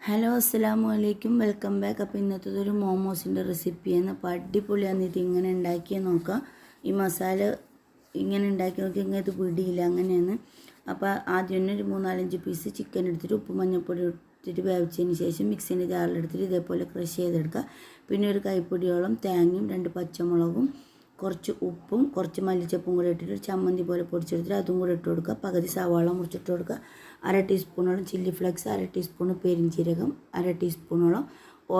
Hello അസ്സലാമു അലൈക്കും, welcome back. അപ്പോൾ ഇന്നത്തേതൊരു മോമോസിൻ്റെ റെസിപ്പിയാണ്. അപ്പോൾ അടിപൊളിയാണ്. ഇത് ഇങ്ങനെ ഉണ്ടാക്കിയാൽ നോക്കാം. ഈ മസാല ഇങ്ങനെ ഉണ്ടാക്കി നോക്കി ഇങ്ങനെ പിടിയില്ല, അങ്ങനെയാണ്. അപ്പോൾ ആദ്യം തന്നെ ഒരു 3-4 പീസ് ചിക്കൻ എടുത്തിട്ട് ഉപ്പ് മഞ്ഞൾപ്പൊടി ഇട്ടിട്ട് വേവിച്ചതിന് ശേഷം മിക്സിൻ്റെ ജാറിലെടുത്തിട്ട് ഇതേപോലെ ക്രഷ് ചെയ്തെടുക്കുക. പിന്നെ ഒരു കൈപ്പൊടിയോളം തേങ്ങയും 2 പച്ചമുളകും കുറച്ച് ഉപ്പും കുറച്ച് മല്ലിച്ചപ്പും കൂടെ ഇട്ടിട്ട് ചമ്മന്തി പോലെ പൊടിച്ചെടുത്തിട്ട് അതും കൂടെ ഇട്ട് കൊടുക്കുക. പകുതി സവാള മുറിച്ചിട്ട് കൊടുക്കുക. 1/2 ടീസ്പൂണോളം ചില്ലി ഫ്ലേക്സ്, 1/2 ടീസ്പൂൺ പെരിഞ്ചീരകം, 1/2 ടീസ്പൂണോളം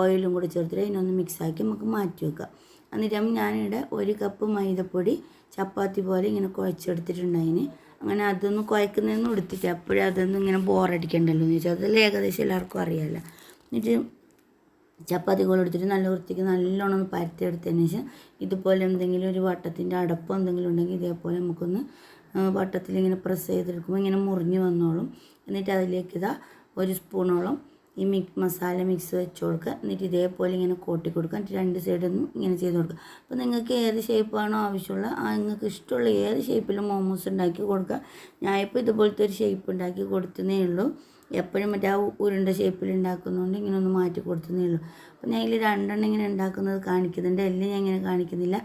ഓയിലും കൂടെ ചേർത്തിട്ട് ഇതിനൊന്ന് മിക്സാക്കി നമുക്ക് മാറ്റി വെക്കുക. എന്നിട്ട് ഞാനിവിടെ 1 കപ്പ് മൈദപ്പൊടി ചപ്പാത്തി പോലെ ഇങ്ങനെ കുഴച്ചെടുത്തിട്ടുണ്ടായിന്. അങ്ങനെ അതൊന്ന് കുഴക്കുന്നതെന്ന് എടുത്തിട്ട് അപ്പോഴും അതൊന്നും ഇങ്ങനെ ബോറടിക്കണ്ടല്ലോ എന്ന് വെച്ചാൽ അതെല്ലാം ഏകദേശം എല്ലാവർക്കും അറിയാമല്ലോ. എന്നിട്ട് ചപ്പാത്തി കോൽ എടുത്തിട്ട് നല്ല വൃത്തിക്ക് നല്ലോണം ഒന്ന് പരത്തിയെടുത്തതിന് ശേഷം ഇതുപോലെ എന്തെങ്കിലും ഒരു വട്ടത്തിൻ്റെ അടപ്പോ എന്തെങ്കിലും ഉണ്ടെങ്കിൽ ഇതേപോലെ നമുക്കൊന്ന് വട്ടത്തിൽ ഇങ്ങനെ പ്രസ് ചെയ്തെടുക്കുമ്പോൾ ഇങ്ങനെ മുറിഞ്ഞ് വന്നോളും. എന്നിട്ട് അതിലേക്ക് 1 സ്പൂണോളം ഈ മസാല മിക്സ് വെച്ച് കൊടുക്കുക. എന്നിട്ട് ഇതേപോലെ ഇങ്ങനെ കോട്ടി കൊടുക്കുക. എന്നിട്ട് 2 സൈഡൊന്നും ഇങ്ങനെ ചെയ്ത് കൊടുക്കുക. അപ്പോൾ നിങ്ങൾക്ക് ഏത് ഷേപ്പാണോ ആവശ്യമുള്ള നിങ്ങൾക്ക് ഇഷ്ടമുള്ള ഏത് ഷേപ്പിലും മോമോസ് ഉണ്ടാക്കി കൊടുക്കുക. ഞാനിപ്പോൾ ഇതുപോലത്തെ ഒരു ഷേപ്പ് ഉണ്ടാക്കി കൊടുത്തതേ ഉള്ളൂ. എപ്പോഴും മറ്റേ ആ ഉരുണ്ട ഷേപ്പിൽ ഉണ്ടാക്കുന്നതുകൊണ്ട് ഇങ്ങനെ ഒന്ന് മാറ്റി കൊടുത്തതേ ഉള്ളൂ. അപ്പോൾ ഞാൻ ഇതിൽ 2 ഇങ്ങനെ ഉണ്ടാക്കുന്നത് കാണിക്കുന്നുണ്ട്. എല്ലാം ഞാൻ ഇങ്ങനെ കാണിക്കുന്നില്ല.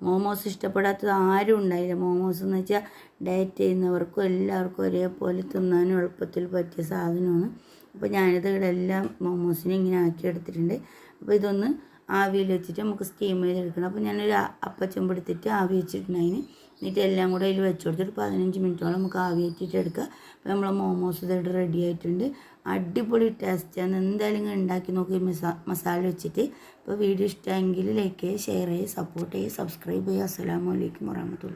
മോമോസ് ഇഷ്ടപ്പെടാത്തത് ആരും ഉണ്ടായില്ല. മോമോസ് എന്ന് വെച്ചാൽ ഡയറ്റ് ചെയ്യുന്നവർക്കും എല്ലാവർക്കും ഒരേപോലെ തിന്നാനും എളുപ്പത്തിൽ പറ്റിയ സാധനമാണ്. അപ്പോൾ ഞാനിത് ഇവിടെ എല്ലാം മോമോസിനെ ഇങ്ങനെ ആക്കി എടുത്തിട്ടുണ്ട്. അപ്പോൾ ഇതൊന്ന് ആവിയിൽ വെച്ചിട്ട് നമുക്ക് സ്റ്റീം ചെയ്തെടുക്കണം. അപ്പോൾ ഞാനൊരു അപ്പച്ചെമ്പ് എടുത്തിട്ട് ആവി വെച്ചിട്ടുണ്ടായിന്. എന്നിട്ട് എല്ലാം കൂടെ അതിൽ വെച്ച് കൊടുത്തിട്ട് 15 മിനിറ്റോളം നമുക്ക് ആവി വെച്ചിട്ട് എടുക്കുക. അപ്പോൾ നമ്മൾ മോമോസ് ഇതായിട്ട് റെഡി ആയിട്ടുണ്ട്. അടിപൊളി ടേസ്റ്റാണ്. എന്തായാലും ഇങ്ങനെ ഉണ്ടാക്കി നോക്കി മസാല വെച്ചിട്ട്. അപ്പോൾ വീഡിയോ ഇഷ്ടമെങ്കിൽ ലൈക്ക് ചെയ്യുക, ഷെയർ ചെയ്യുക, സപ്പോർട്ട് ചെയ്യുക, സബ്സ്ക്രൈബ് ചെയ്യുക. അസ്സലാമു അലൈക്കും വറഹ്മത്തുള്ളാഹി.